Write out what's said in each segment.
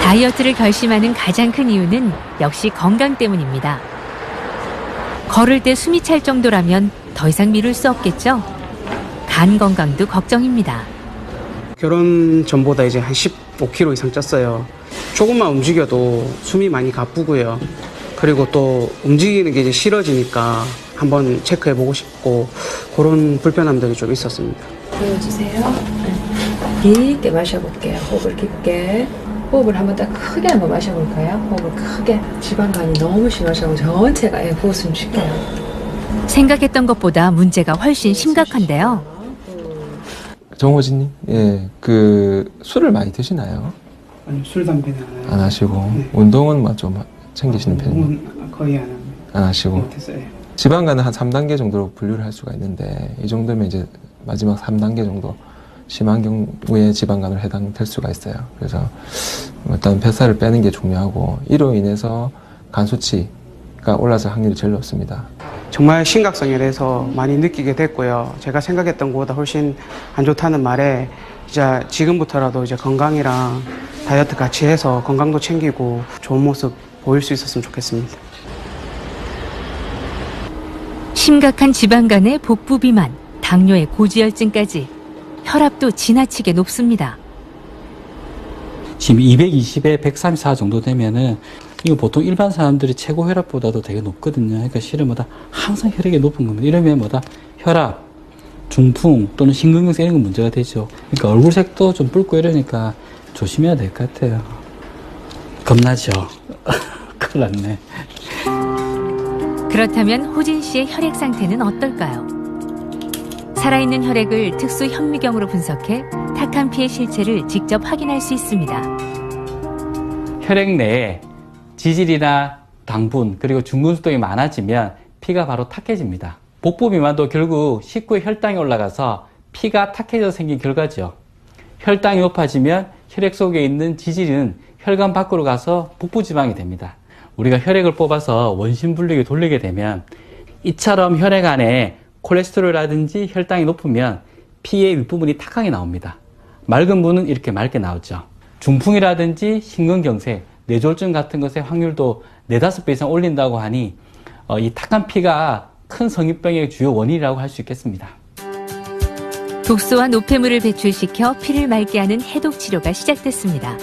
다이어트를 결심하는 가장 큰 이유는 역시 건강 때문입니다. 걸을 때 숨이 찰 정도라면 더 이상 미룰 수 없겠죠? 간 건강도 걱정입니다. 결혼 전보다 이제 한 15kg 이상 쪘어요. 조금만 움직여도 숨이 많이 가쁘고요. 그리고 또 움직이는 게 이제 싫어지니까 한번 체크해보고 싶고 그런 불편함들이 좀 있었습니다. 보여주세요. 깊게 마셔볼게요. 호흡을 깊게. 호흡을 한번 딱 크게 한번 마셔볼까요? 호흡을 크게. 지방간이 너무 심하셔서 전체가 부었으면 좋겠어요. 생각했던 것보다 문제가 훨씬 심각한데요. 정호진님, 예, 술을 많이 드시나요? 아니, 술, 담배는 안 하시고, 네. 운동은 좀 챙기시는 편이에요? 거의 안 합니다. 안 하시고. 못했어요. 지방간은 한 3단계 정도로 분류를 할 수가 있는데, 이 정도면 이제 마지막 3단계 정도 심한 경우에 지방간으로 해당될 수가 있어요. 그래서 일단 뱃살을 빼는 게 중요하고, 이로 인해서 간 수치가 올라설 확률이 제일 높습니다. 정말 심각성에 대해서 많이 느끼게 됐고요. 제가 생각했던 것보다 훨씬 안 좋다는 말에 이제 지금부터라도 이제 건강이랑 다이어트 같이 해서 건강도 챙기고 좋은 모습 보일 수 있었으면 좋겠습니다. 심각한 지방간에 복부 비만, 당뇨에 고지혈증까지 혈압도 지나치게 높습니다. 지금 220에 134 정도 되면은 이거 보통 일반 사람들이 최고 혈압보다도 되게 높거든요. 그러니까 실은 항상 혈액이 높은 겁니다. 이러면 혈압, 중풍 또는 심근경색 이런 건 문제가 되죠. 그러니까 얼굴색도 좀 붉고 이러니까 조심해야 될 것 같아요. 겁나죠? 큰일 났네. 그렇다면 호진 씨의 혈액 상태는 어떨까요? 살아있는 혈액을 특수 현미경으로 분석해 탁한 피의 실체를 직접 확인할 수 있습니다. 혈액 내에 지질이나 당분 그리고 중근수동이 많아지면 피가 바로 탁해집니다. 복부 비만도 결국 식후에 혈당이 올라가서 피가 탁해져 생긴 결과죠. 혈당이 높아지면 혈액 속에 있는 지질은 혈관 밖으로 가서 복부 지방이 됩니다. 우리가 혈액을 뽑아서 원심 분류기에 돌리게 되면 이처럼 혈액 안에 콜레스테롤이라든지 혈당이 높으면 피의 윗부분이 탁하게 나옵니다. 맑은 부분은 이렇게 맑게 나오죠. 중풍이라든지 심근경색, 뇌졸중 같은 것의 확률도 4-5배 이상 올린다고 하니 이 탁한 피가 큰 성인병의 주요 원인이라고 할 수 있겠습니다. 독소와 노폐물을 배출시켜 피를 맑게 하는 해독 치료가 시작됐습니다.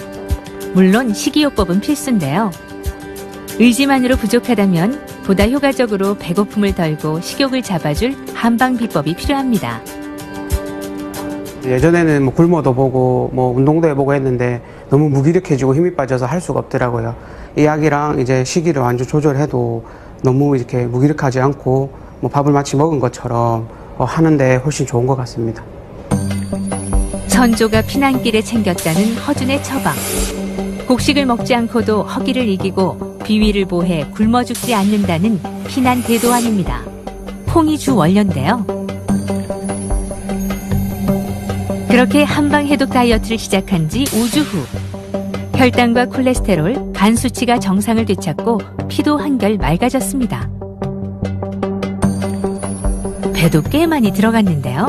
물론 식이요법은 필수인데요. 의지만으로 부족하다면 보다 효과적으로 배고픔을 덜고 식욕을 잡아줄 한방 비법이 필요합니다. 예전에는 굶어도 보고 운동도 해보고 했는데 너무 무기력해지고 힘이 빠져서 할 수가 없더라고요. 이 약이랑 이제 시기를 완전 조절해도 너무 이렇게 무기력하지 않고 밥을 마치 먹은 것처럼 하는데 훨씬 좋은 것 같습니다. 선조가 피난길에 챙겼다는 허준의 처방. 곡식을 먹지 않고도 허기를 이기고 비위를 보해 굶어 죽지 않는다는 피난 대도안입니다. 콩이 주 원료인데요. 그렇게 한방 해독 다이어트를 시작한 지 5주 후 혈당과 콜레스테롤, 간 수치가 정상을 되찾고 피도 한결 맑아졌습니다. 배도 꽤 많이 들어갔는데요.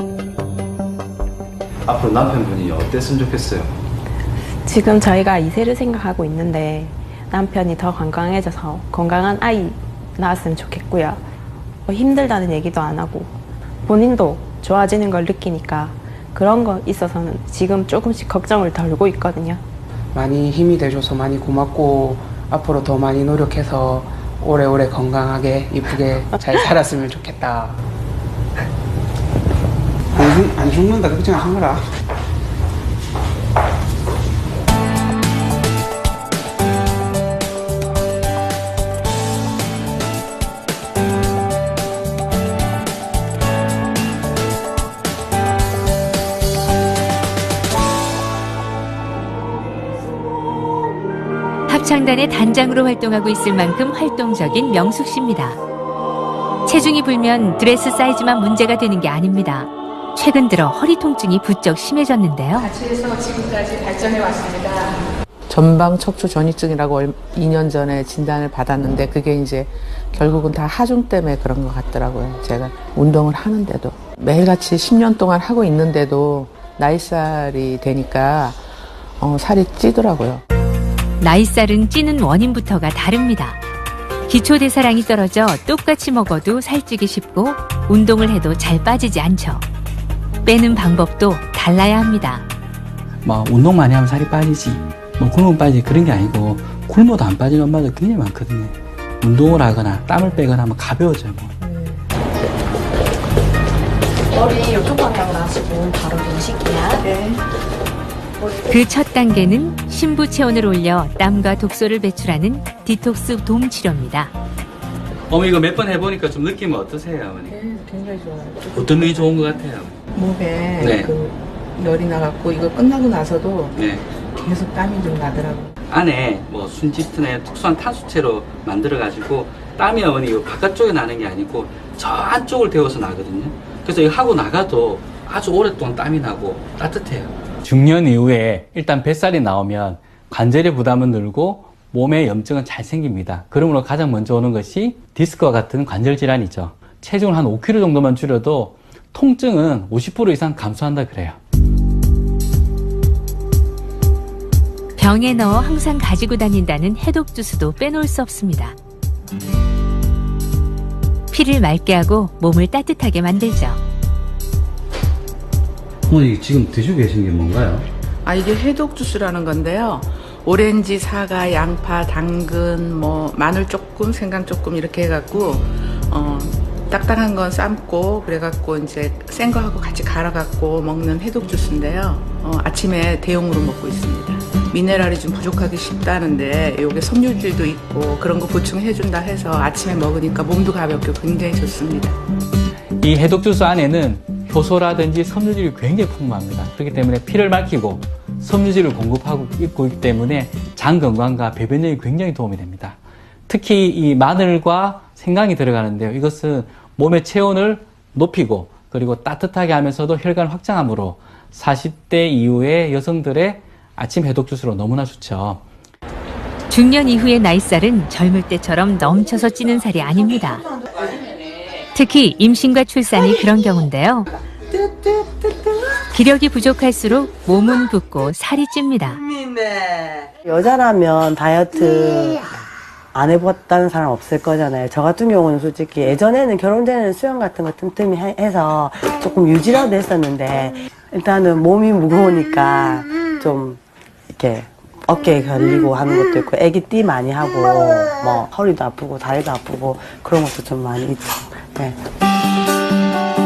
앞으로 남편분이 어땠으면 좋겠어요? 지금 저희가 2세를 생각하고 있는데 남편이 더 건강해져서 건강한 아이 낳았으면 좋겠고요. 힘들다는 얘기도 안 하고 본인도 좋아지는 걸 느끼니까 그런 거 있어서는 지금 조금씩 걱정을 덜고 있거든요. 많이 힘이 돼줘서 많이 고맙고 앞으로 더 많이 노력해서 오래오래 건강하게 이쁘게 잘 살았으면 좋겠다. 안 죽는다 걱정하지 마라. 합창단의 단장으로 활동하고 있을 만큼 활동적인 명숙 씨입니다. 체중이 불면 드레스 사이즈만 문제가 되는 게 아닙니다. 최근 들어 허리 통증이 부쩍 심해졌는데요. 같이 해서 지금까지 발전해 왔습니다. 전방 척추 전이증이라고 2년 전에 진단을 받았는데 그게 이제 결국은 다 하중 때문에 그런 것 같더라고요. 제가 운동을 하는데도 매일같이 10년 동안 하고 있는데도 나이살이 되니까 살이 찌더라고요. 나이살은 찌는 원인부터가 다릅니다. 기초대사량이 떨어져 똑같이 먹어도 살찌기 쉽고 운동을 해도 잘 빠지지 않죠. 빼는 방법도 달라야 합니다. 뭐 운동 많이 하면 살이 빠지지, 뭐 굶으면 빠지지 그런 게 아니고 굶어도 안 빠지는 엄마들 굉장히 많거든요. 운동을 하거나 땀을 빼거나 하면 가벼워져요. 뭐. 머리 이쪽 방향으로 하시고 바로 누우실게요. 네. 그 첫 단계는 신부 체온을 올려 땀과 독소를 배출하는 디톡스 돔 치료입니다. 어머니 이거 몇 번 해보니까 좀 느낌은 어떠세요, 어머니? 네, 굉장히 좋아요. 어떤 눈이 좋은 것 같아요? 몸에 네. 그 열이 나갖고 이거 끝나고 나서도 네. 계속 땀이 좀 나더라고요. 안에 뭐 순집튼에 특수한 탄수체로 만들어가지고 땀이 어머니 이 바깥쪽에 나는 게 아니고 저 안쪽을 데워서 나거든요. 그래서 이거 하고 나가도 아주 오랫동안 땀이 나고 따뜻해요. 중년 이후에 일단 뱃살이 나오면 관절의 부담은 늘고 몸의 염증은 잘 생깁니다. 그러므로 가장 먼저 오는 것이 디스크와 같은 관절 질환이죠. 체중을 한 5kg 정도만 줄여도 통증은 50% 이상 감소한다 그래요. 병에 넣어 항상 가지고 다닌다는 해독 주스도 빼놓을 수 없습니다. 피를 맑게 하고 몸을 따뜻하게 만들죠. 어머니 지금 드시고 계신 게 뭔가요? 아, 이게 해독 주스라는 건데요. 오렌지, 사과, 양파, 당근, 뭐 마늘 조금, 생강 조금 이렇게 해갖고 딱딱한 건 삶고 그래갖고 이제 센 거하고 같이 갈아갖고 먹는 해독 주스인데요. 아침에 대용으로 먹고 있습니다. 미네랄이 좀 부족하기 쉽다는데 요게 섬유질도 있고 그런 거 보충해준다 해서 아침에 먹으니까 몸도 가볍고 굉장히 좋습니다. 이 해독 주스 안에는 효소라든지 섬유질이 굉장히 풍부합니다. 그렇기 때문에 피를 막히고 섬유질을 공급하고 있기 때문에 장 건강과 배변력이 굉장히 도움이 됩니다. 특히 이 마늘과 생강이 들어가는데요. 이것은 몸의 체온을 높이고 그리고 따뜻하게 하면서도 혈관 확장함으로 40대 이후의 여성들의 아침 해독 주스로 너무나 좋죠. 중년 이후의 나이살은 젊을 때처럼 넘쳐서 찌는 살이 아닙니다. 특히 임신과 출산이 그런 경우인데요. 기력이 부족할수록 몸은 붓고 살이 찝니다. 여자라면 다이어트 안 해봤다는 사람 없을 거잖아요. 저 같은 경우는 솔직히 예전에는 결혼 전에는 수영 같은 거 틈틈이 해서 조금 유지라도 했었는데 일단은 몸이 무거우니까 좀 이렇게 어깨에 걸리고 하는 것도 있고 애기 띠 많이 하고 뭐 허리도 아프고 다리도 아프고 그런 것도 좀 많이 있죠. 네.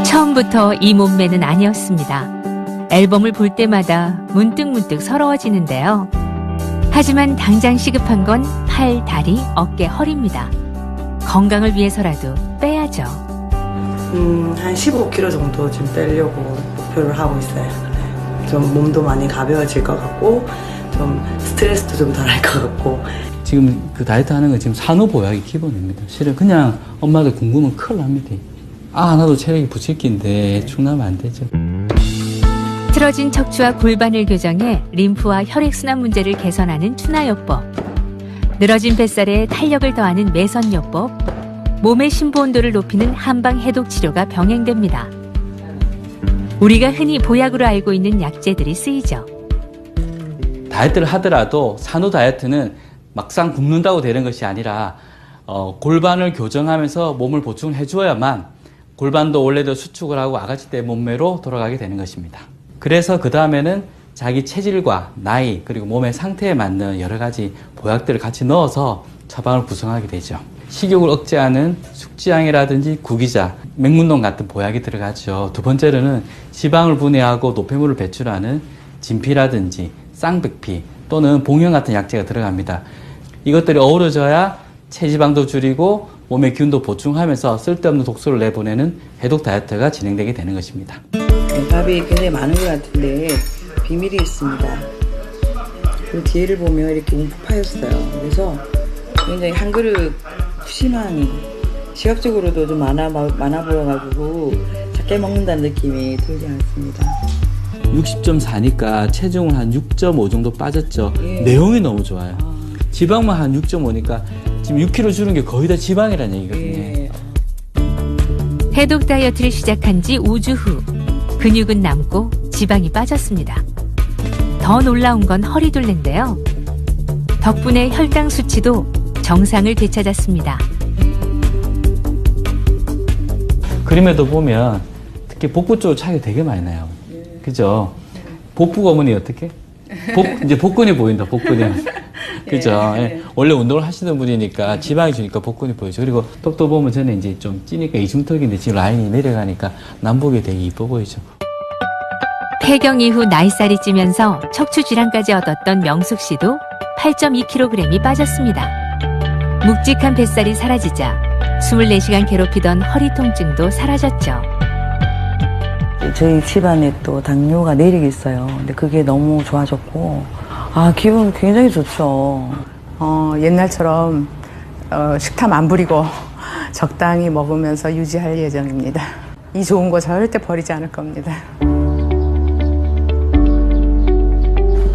처음부터 이 몸매는 아니었습니다. 앨범을 볼 때마다 문득문득 서러워지는데요. 하지만 당장 시급한 건 팔, 다리, 어깨, 허리입니다. 건강을 위해서라도 빼야죠. 한 15kg 정도 좀 빼려고 목표를 하고 있어요. 네. 좀 몸도 많이 가벼워질 것 같고 좀 스트레스도 좀 덜 할 것 같고. 지금 그 다이어트 하는 건 지금 산후보약이 기본입니다. 실은 그냥 엄마들 궁금은 큰일 납니다. 나도 체력이 부칠기인데 축나면 안 되죠. 틀어진 척추와 골반을 교정해 림프와 혈액순환 문제를 개선하는 추나요법, 늘어진 뱃살에 탄력을 더하는 매선요법, 몸의 심부 온도를 높이는 한방 해독 치료가 병행됩니다. 우리가 흔히 보약으로 알고 있는 약재들이 쓰이죠. 다이어트를 하더라도 산후 다이어트는 막상 굶는다고 되는 것이 아니라 골반을 교정하면서 몸을 보충을 해줘야만 골반도 원래대로 수축을 하고 아가씨 때 몸매로 돌아가게 되는 것입니다. 그래서 그 다음에는 자기 체질과 나이 그리고 몸의 상태에 맞는 여러 가지 보약들을 같이 넣어서 처방을 구성하게 되죠. 식욕을 억제하는 숙지향이라든지 구기자, 맹문동 같은 보약이 들어가죠. 두 번째로는 지방을 분해하고 노폐물을 배출하는 진피라든지 쌍백피 또는 봉형 같은 약재가 들어갑니다. 이것들이 어우러져야 체지방도 줄이고 몸의 기운도 보충하면서 쓸데없는 독소를 내보내는 해독 다이어트가 진행되게 되는 것입니다. 밥이 굉장히 많은 것 같은데 비밀이 있습니다. 그 뒤를 보면 이렇게 움푹 파였어요. 그래서 굉장히 한 그릇 푸짐한 시각적으로도 좀 많아 보여가지고 작게 먹는다는 느낌이 들지 않습니다. 60.4니까 체중은 한 6.5 정도 빠졌죠. 예. 내용이 너무 좋아요. 지방만 한 6.5니까 지금 6kg 줄은 게 거의 다 지방이라는 얘기거든요. 예. 해독 다이어트를 시작한 지 5주 후 근육은 남고 지방이 빠졌습니다. 더 놀라운 건 허리 둘레인데요. 덕분에 혈당 수치도 정상을 되찾았습니다. 그림에도 보면 특히 복부 쪽 차이가 되게 많이 나요. 그죠? 복부가 어머니 어떻게? 이제 복근이 보인다, 복근이. 그죠? 예. 원래 운동을 하시는 분이니까 지방이 주니까 복근이 보이죠. 그리고 턱도 보면 저는 이제 좀 찌니까 이중턱인데 지금 라인이 내려가니까 남복이 되게 이뻐 보이죠. 폐경 이후 나이살이 찌면서 척추 질환까지 얻었던 명숙 씨도 8.2kg이 빠졌습니다. 묵직한 뱃살이 사라지자 24시간 괴롭히던 허리 통증도 사라졌죠. 저희 집안에 또 당뇨가 내리기 있어요. 근데 그게 너무 좋아졌고, 기분 굉장히 좋죠. 옛날처럼 식탐 안 부리고 적당히 먹으면서 유지할 예정입니다. 이 좋은 거 절대 버리지 않을 겁니다.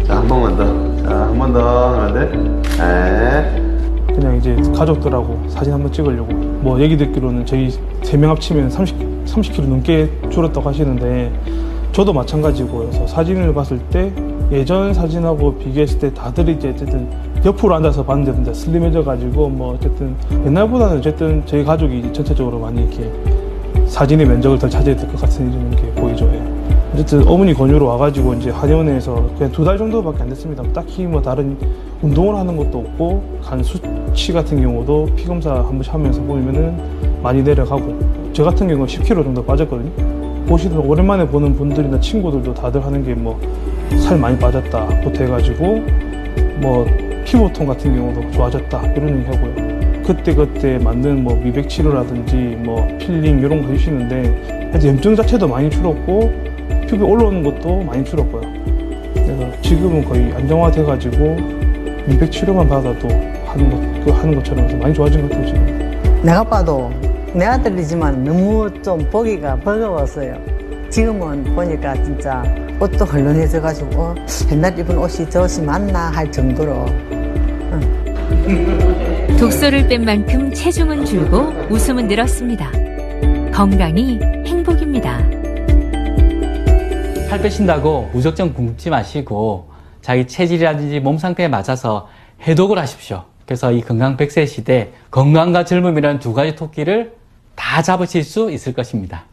자, 한 번만 더. 자, 한 번 더. 하나, 둘. 네. 그냥 이제 가족들하고 사진 한번 찍으려고. 뭐 얘기 듣기로는 저희 3명 합치면 30kg 넘게 줄었다고 하시는데, 저도 마찬가지고, 그래서 사진을 봤을 때 예전 사진하고 비교했을 때 다들 이제 어쨌든 옆으로 앉아서 봤는데 이제 슬림해져가지고, 뭐 어쨌든 옛날보다는 어쨌든 저희 가족이 전체적으로 많이 이렇게 사진의 면적을 더 차지해야 될 것 같은 이런 게 보이죠. 예. 어쨌든 어머니 권유로 와가지고 이제 한의원에서 그냥 2달 정도밖에 안 됐습니다. 딱히 뭐 다른 운동을 하는 것도 없고, 간 수치 같은 경우도 피 검사 한 번씩 하면서 보면은 많이 내려가고, 저 같은 경우는 10kg 정도 빠졌거든요. 보시는 오랜만에 보는 분들이나 친구들도 다들 하는 게 뭐 살 많이 빠졌다부터 해가지고 뭐 피부톤 같은 경우도 좋아졌다 이런 얘기 하고요. 그때 만든 뭐 미백 치료라든지 뭐 필링 이런 거 해주시는데, 염증 자체도 많이 줄었고 피부에 올라오는 것도 많이 줄었고요. 그래서 지금은 거의 안정화돼가지고 미백 치료만 받아도 하는 것처럼 해서 많이 좋아진 것 같아요 지금. 내가 봐도 내 아들이지만 너무 좀 보기가 버거웠어요. 지금은 보니까 진짜 옷도 헐렁해져가지고 옛날 입은 옷이 저것이 맞나 할 정도로. 독소를 뺀 만큼 체중은 줄고 웃음은 늘었습니다. 건강이 행복입니다. 살 빼신다고 무작정 굶지 마시고 자기 체질이라든지 몸 상태에 맞아서 해독을 하십시오. 그래서 이 건강 100세 시대 건강과 젊음이라는 두 가지 토끼를 다 잡으실 수 있을 것입니다.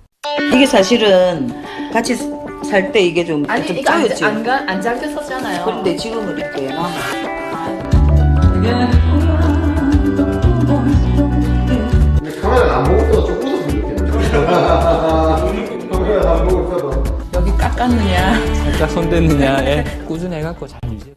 이게 사실은 같이 살 때 이게 좀 짜였지. 안 잡혔었잖아요. 그런데 지금은 이렇게 남아. 카메라 안 보고 있어도 좀 웃었으면 좋겠네. 여기 깎았느냐 살짝 손댔느냐에 꾸준해갖고 잘 유지해.